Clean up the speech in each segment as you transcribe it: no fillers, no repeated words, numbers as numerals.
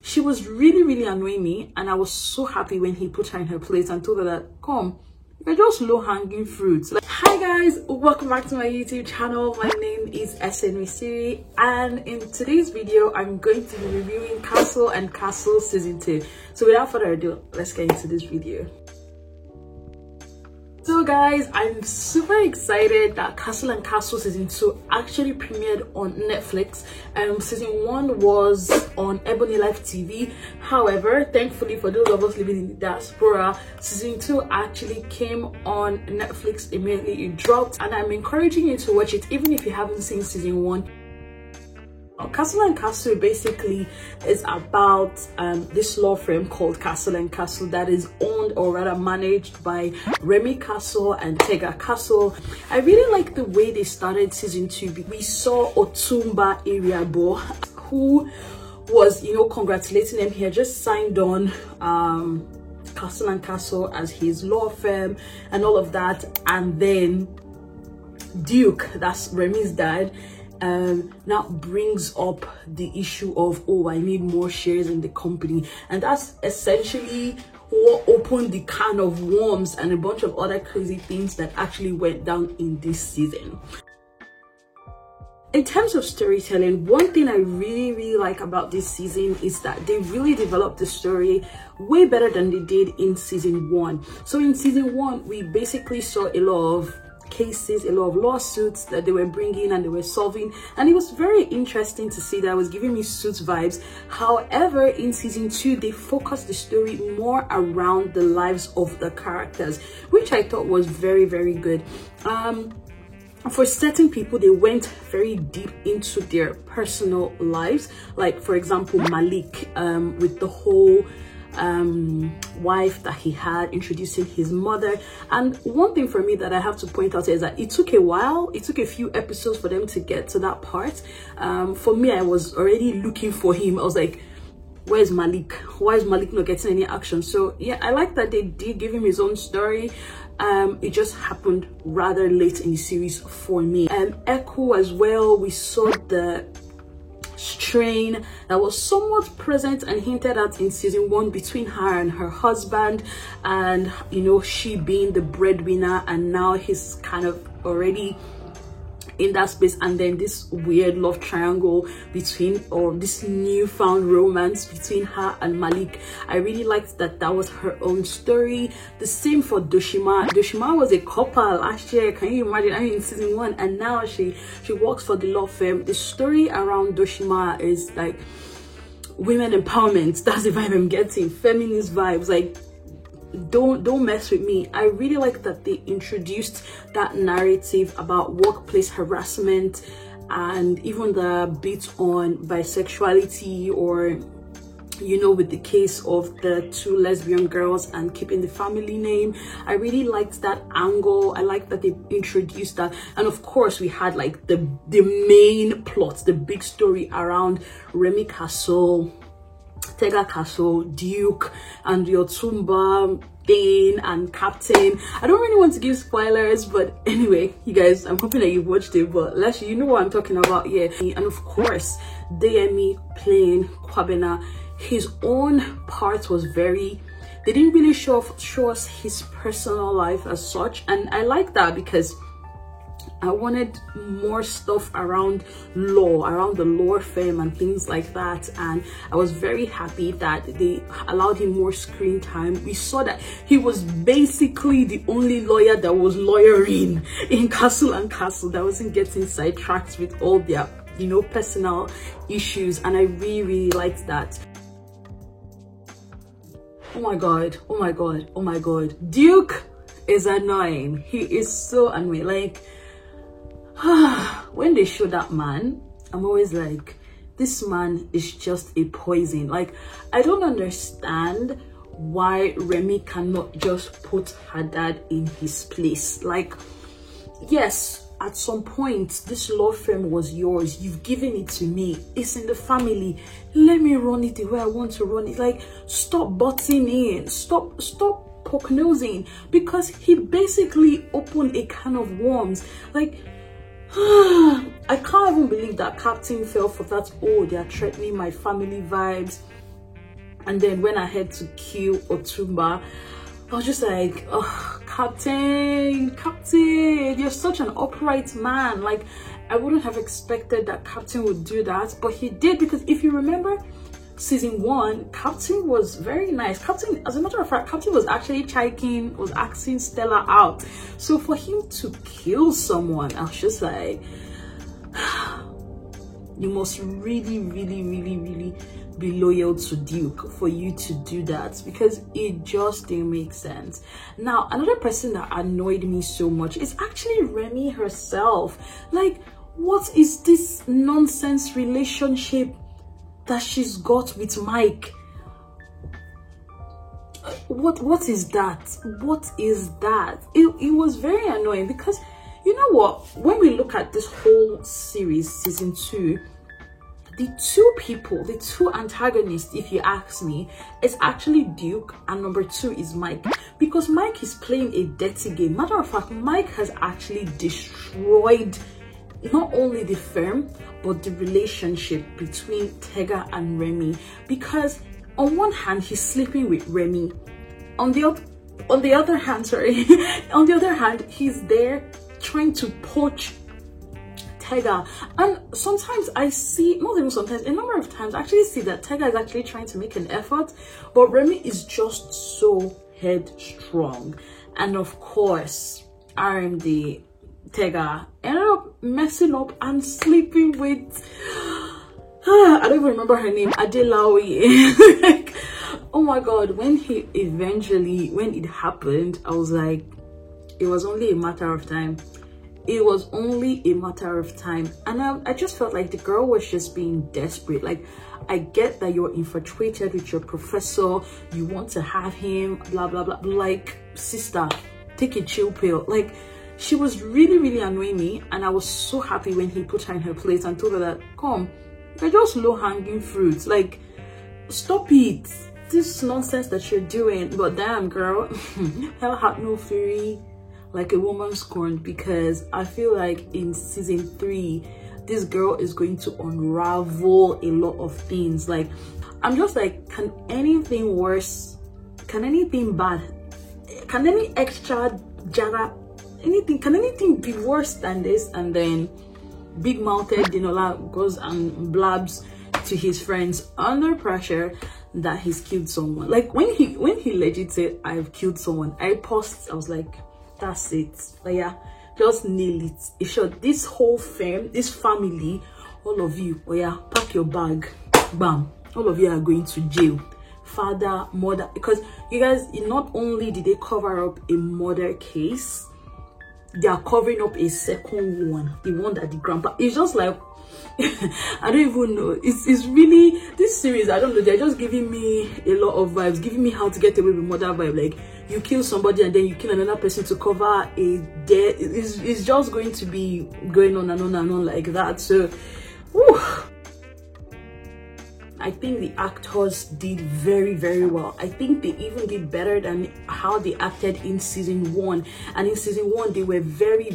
She was really annoying me, and I was so happy when he put her in her place and told her that, come, you're just low-hanging fruits. Like, hi guys, welcome back to my YouTube channel. My name is SN and in today's video I'm going to be reviewing Castle and Castle season 2. So without further ado, let's get into this video. So guys, I'm super excited that Castle and Castle season 2 actually premiered on Netflix. Season 1 was on Ebony Life TV. However, thankfully for those of us living in the diaspora, season 2 actually came on Netflix immediately. It dropped, and I'm encouraging you to watch it even if you haven't seen season 1. Castle and Castle basically is about this law firm called Castle and Castle that is owned, or rather managed, by Remy Castle and Tega Castle. I really like the way they started season 2. We saw Otumba Iriabo, who was, congratulating them. He had just signed on Castle and Castle as his law firm and all of that, and then Duke, that's Remy's dad, now brings up the issue of, oh, I need more shares in the company, and that's essentially what opened the can of worms and a bunch of other crazy things that actually went down in this season. In terms of storytelling, one thing I really like about this season is that they really developed the story way better than they did in season 1. So in season 1, we basically saw a lot of cases, a lot of lawsuits that they were bringing and they were solving, and it was very interesting to see. That was giving me Suits vibes. However, in season 2 they focused the story more around the lives of the characters, which I thought was very good. For certain people, they went very deep into their personal lives, like for example Malik, with the whole wife that he had, introducing his mother. And one thing for me that I have to point out is that it took a while, it took a few episodes for them to get to that part. For me, I was already looking for him. I was like, where's Malik? Why is Malik not getting any action? So yeah, I like that they did give him his own story. It just happened rather late in the series for me. Echo as well, we saw the strain that was somewhat present and hinted at in season 1 between her and her husband, and she being the breadwinner, and now he's kind of already in that space, and then this weird love triangle between, or this newfound romance between her and Malik. I really liked that that was her own story. The same for Doshima. Doshima was a couple last year, can you imagine? I mean, in season 1, and now she works for the law firm. The story around Doshima is like women empowerment. That's the vibe I'm getting, feminist vibes. Like, don't mess with me. I really like that they introduced that narrative about workplace harassment, and even the bit on bisexuality, or with the case of the 2 lesbian girls and keeping the family name. I really liked that angle. I like that they introduced that. And of course, we had like the main plot, the big story around Remy Castle, Tega Castle, Duke, and the Otumba thing, and Captain. I don't really want to give spoilers, but anyway, you guys, I'm hoping that you've watched it, but you know what I'm talking about. Yeah. And of course, Deyemi playing Kwabena, his own part was very, they didn't really show us his personal life as such, and I like that because I wanted more stuff around law, around the law firm and things like that. And I was very happy that they allowed him more screen time. We saw that he was basically the only lawyer that was lawyering in Castle and Castle, that wasn't getting sidetracked with all their personal issues, and I really liked that. Oh my god, Duke is annoying. He is so annoying. Like, when they show that man, I'm always like, this man is just a poison. Like, I don't understand why Remy cannot just put her dad in his place. Like, yes, at some point this law firm was yours, you've given it to me, it's in the family, let me run it the way I want to run it. Like, stop butting in, stop poke nosing, because he basically opened a can of worms. Like, I can't even believe that Captain fell for that, oh, they are threatening my family vibes. and then went ahead to kill Otumba. I was just like, oh, Captain, you're such an upright man. Like, I wouldn't have expected that Captain would do that, but he did, because if you remember season 1, Captain was very nice. Captain, as a matter of fact, Captain was actually was asking Stella out. So for him to kill someone, I was just like, you must really be loyal to Duke for you to do that, because it just didn't make sense. Now, another person that annoyed me so much is actually Remy herself. Like, what is this nonsense relationship that she's got with Mike? What is that? What is that? It was very annoying, because you know what, when we look at this whole series, season 2, the two antagonists, if you ask me, is actually Duke, and number 2 is Mike, because Mike is playing a dirty game. Matter of fact, Mike has actually destroyed not only the firm but the relationship between Tega and Remy, because on one hand he's sleeping with Remy, on the other hand he's there trying to poach Tega. And sometimes I see, not even sometimes, a number of times I actually see that Tega is actually trying to make an effort, but Remy is just so headstrong. And of course, RMD Tega ended up messing up and sleeping with I don't even remember her name, Adelawi. Like, oh my god, when it happened, I was like, it was only a matter of time. It was only a matter of time. And I just felt like the girl was just being desperate. Like, I get that you're infatuated with your professor, you want to have him, blah blah blah. Like, sister, take a chill pill. Like, she was really annoying me, and I was so happy when he put her in her place and told her that, come, they're just low-hanging fruits. Like, stop it, this nonsense that you're doing. But damn, girl, hell had no fury like a woman scorned, because I feel like in season 3 this girl is going to unravel a lot of things. Like, I'm just like, can anything worse, can anything bad, can any extra jara, anything, can anything be worse than this? And then big mouthed Dinola goes and blabs to his friends under pressure that he's killed someone. Like, when he legit said, I've killed someone, I paused. I was like, that's it. Like, yeah, just nail it. In short, this whole this family, all of you, oh yeah, pack your bag, bam, all of you are going to jail. Father, mother, because you guys, not only did they cover up a murder case, they are covering up a second one, the one that the grandpa, it's just like, I don't even know, it's really, this series, I don't know, they're just giving me a lot of vibes, giving me How to Get Away with Murder vibe. Like, you kill somebody and then you kill another person to cover a death. It's just going to be going on and on and on like that. So whew, I think the actors did very well. I think they even did better than how they acted in season 1. And in season 1, they were very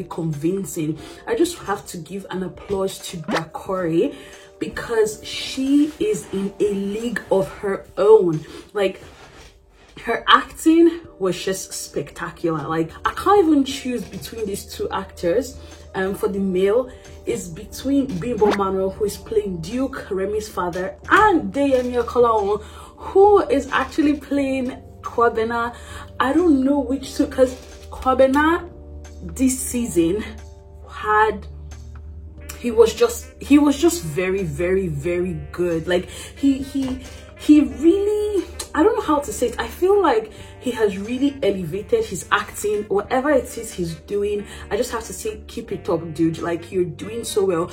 convincing. I just have to give an applause to Dakori, because she is in a league of her own. Like, her acting was just spectacular. Like, I can't even choose between these two actors. For the male, is between Bimbo Manuel, who is playing Duke, Remy's father, and Deyemi Okolaon, who is actually playing Kwabena. I don't know which two, because Kwabena this season he was just very good. Like, he really, I don't know how to say it, I feel like he has really elevated his acting. Whatever it is he's doing, I just have to say, keep it up, dude. Like, you're doing so well.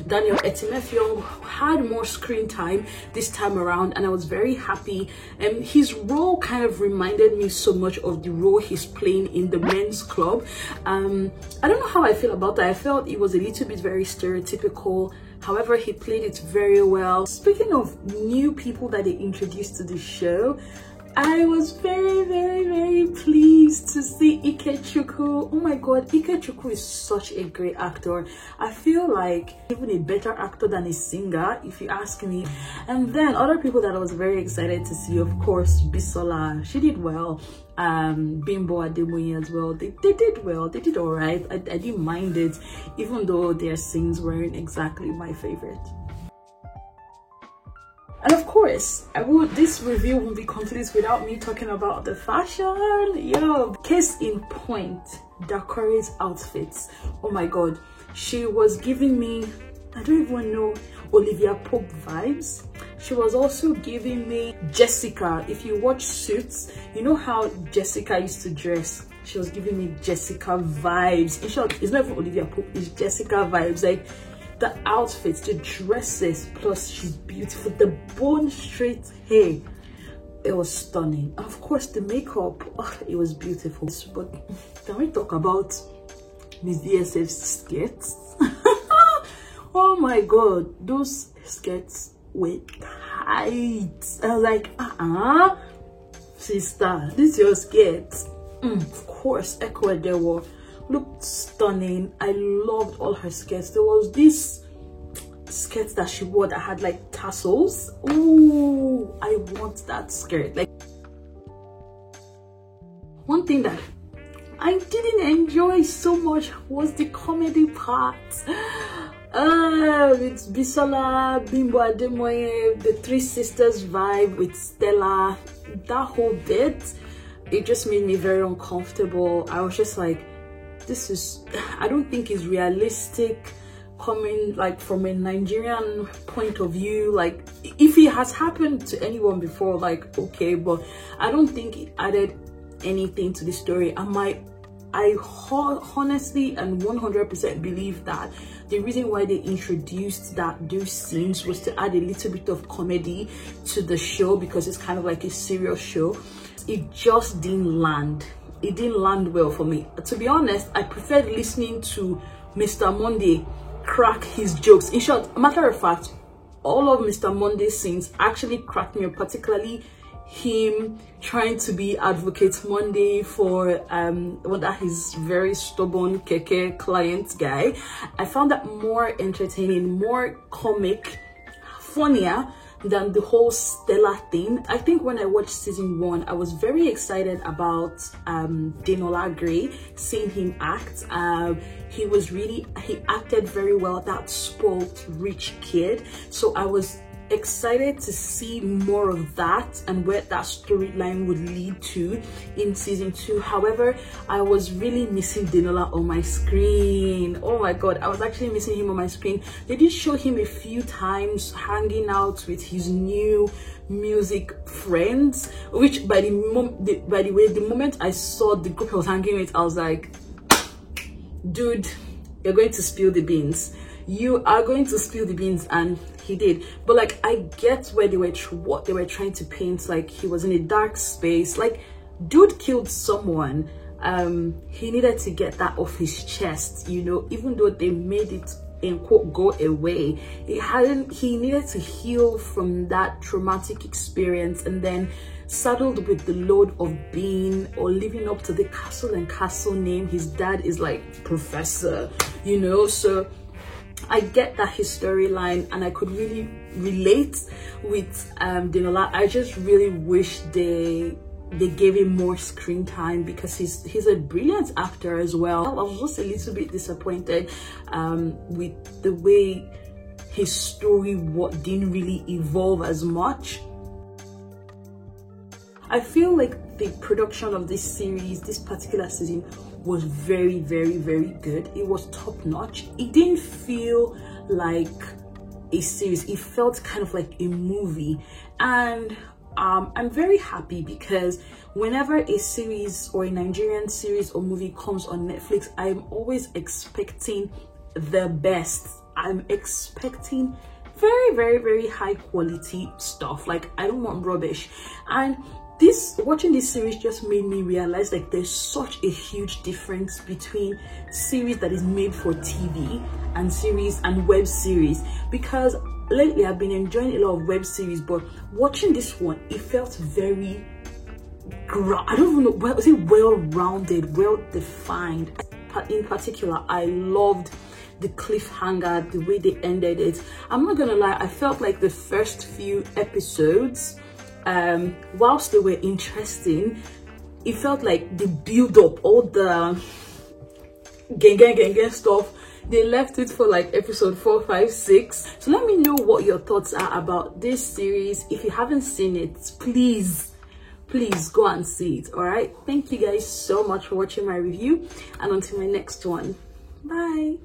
Daniel Etimefeong had more screen time this time around, and I was very happy. His role kind of reminded me so much of the role he's playing in the Men's Club. I don't know how I feel about that. I felt it was a little bit very stereotypical. However, he played it very well. Speaking of new people that they introduced to the show, I was very, very, very pleased to see Ikechukwu. Oh my god, Ikechukwu is such a great actor. I feel like even a better actor than a singer, if you ask me. And then other people that I was very excited to see, of course, Bisola. She did well. Bimbo Ademoye as well. They did well. They did all right. I didn't mind it, even though their scenes weren't exactly my favorite. And of course, this review won't be complete without me talking about the fashion. Yo, case in point, Dakore's outfits. Oh my god, she was giving me, I don't even know, Olivia Pope vibes. She was also giving me Jessica. If you watch Suits, you know how Jessica used to dress. She was giving me Jessica vibes. In short, it's not even Olivia Pope, it's Jessica vibes. Like, the outfits, the dresses, plus she's beautiful. The bone straight hair, it was stunning. And of course, the makeup, oh, it was beautiful. But can we talk about Miss DSF's skirts? Oh my god, those skirts were tight. I was like, sister, this is your skirt. Of course, Echo Adewo looked stunning. I loved all her skirts. There was this skirt that she wore that had like tassels. Oh, I want that skirt. Like, one thing that I didn't enjoy so much was the comedy part. It's Bisola, Bimbo Ademoye, the Three Sisters vibe with Stella. That whole bit, it just made me very uncomfortable. I was just like, this is, I don't think it's realistic coming like from a Nigerian point of view. Like, if it has happened to anyone before, like, okay, but I don't think it added anything to the story. I honestly and 100% believe that the reason why they introduced those scenes was to add a little bit of comedy to the show, because it's kind of like a serious show. It just didn't land. It didn't land well for me. To be honest, I preferred listening to Mr. Monday crack his jokes. In short, matter of fact, all of Mr. Monday's scenes actually cracked me up, particularly him trying to be Advocate Monday for his very stubborn keke client guy. I found that more entertaining, more comic, funnier than the whole Stella thing. I think when I watched season 1, I was very excited about Denola Gray, seeing him act. He acted very well, that spoiled rich kid. So I was excited to see more of that and where that storyline would lead to in season 2. However, I was really missing Denola on my screen. Oh my god, I was actually missing him on my screen. They did show him a few times hanging out with his new music friends, which by the way, the moment I saw the group I was hanging with, I was like, dude, you're going to spill the beans. You are going to spill the beans. And he did. But like, I get where what they were trying to paint. Like, he was in a dark space. Like, dude killed someone. He needed to get that off his chest, you know, even though they made it in quote go away. He needed to heal from that traumatic experience, and then saddled with the load of being or living up to the castle and castle name. His dad is like Professor, you know. So I get that his storyline, and I could really relate with Denola. I just really wish they gave him more screen time, because he's a brilliant actor as well. I was just a little bit disappointed with the way his story didn't really evolve as much. I feel like the production of this series, this particular season, was very, very, very good. It was top notch. It didn't feel like a series. It felt kind of like a movie. And I'm very happy, because whenever a series or a Nigerian series or movie comes on Netflix, I'm always expecting the best. I'm expecting very, very, very high quality stuff. Like, I don't want rubbish. And watching this series just made me realize, like, there's such a huge difference between series that is made for TV and series and web series. Because lately I've been enjoying a lot of web series, but watching this one, it felt very I don't even know, well, is it well-rounded, well-defined. In particular, I loved the cliffhanger, the way they ended it. I'm not gonna lie, I felt like the first few episodes, whilst they were interesting, it felt like the build up, all the gang stuff, they left it for like episode 4, 5, 6. So let me know what your thoughts are about this series. If you haven't seen it, please go and see it. All right, thank you guys so much for watching my review, and until my next one, bye.